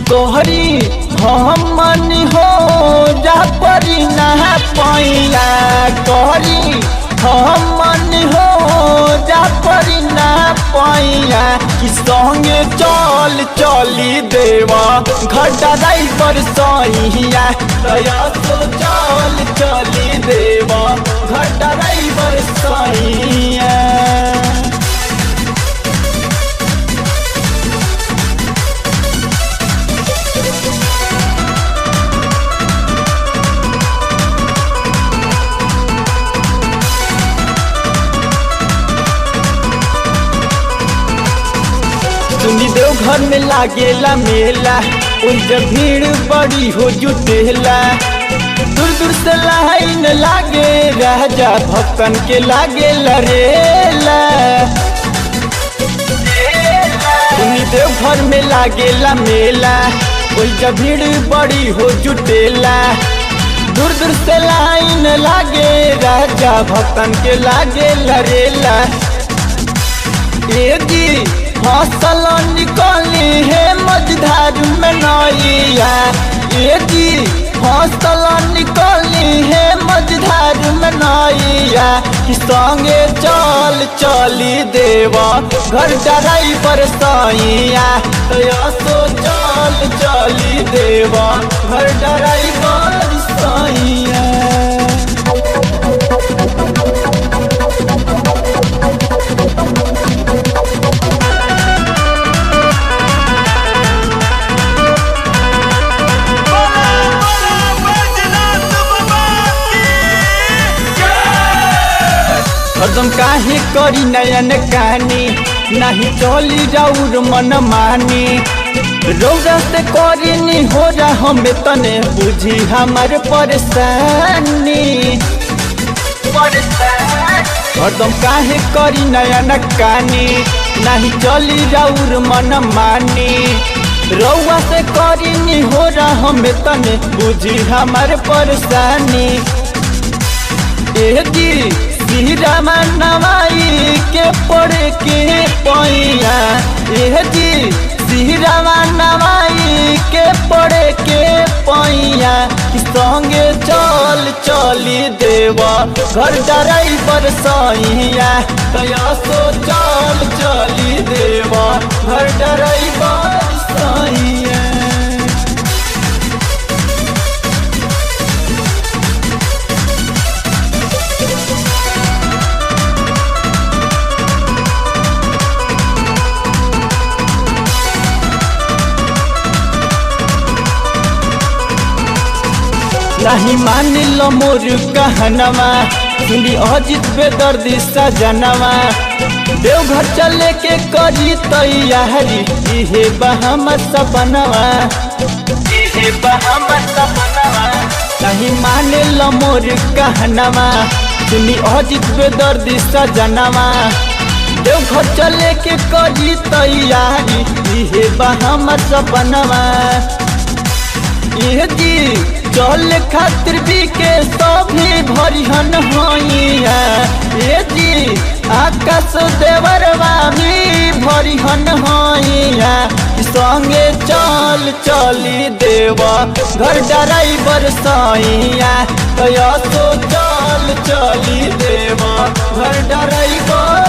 तोहरी हमन हो जा परी ना पैया तोहरी हमन हो जा परी ना पैया कि संगे चल चली देवा घटा दाई पर सैया तया तो चल चली देवा घटा दाई पर सैया। सुनी देव घर में लागेला मेला उनके भीड़ बड़ी हो जुटेला दूर दूर से लाइन लागे राजा भक्तन के लागे लरेला। सुनी देव घर में लागेला मेला उनके भीड़ बड़ी हो जुटेला दूर दूर से लाइन लागे राजा भक्तन के लागे लरेला। जी फसल निकली है मझधार में नैया ये जी फसल निकली है मझधार में नैया कि संगे चल चली देवा घर ड्राइवर सैया तो चल चली देवा घर ड्राइवर सैया। हरदम काहे करी नयन कहानी नहीं चली जाऊर मन मानी रौदा से करी हो रहा हमें तने बुझी हमार परेशानी। हरदम काहे करी नयन कहानी नहीं चली जाऊर मन मानी रौदा से करी हो रहा हमें तने बुझी हमार परेशानी। जी सीरामा नवाई के पड़े के पैया जी सीरामा नवाई के पड़े के पैया कि संगे चल चली देवा घर ड्राइवर सैया तया तो चल चली देवा घर ड्राइवर सैया। नहीं मान लो मोर कहनवा सुनी अजित बेदर्दी सजनवा देवघर चले के करी तैयारी इहे बहम सपनवा नहीं मान लो मोर कहनवा सुनी अजित बेदर्दी सजनवा देवघर चले के करी तैयारी इहे बहम सपनवा। जी चल खातिर भी के सभी भरिहन होइया ये जी आकाश देवरवा भी भरिहन होइया संगे चल चली देवा घर ड्राइवर सैया तो चल चली देवा घर ड्राइवर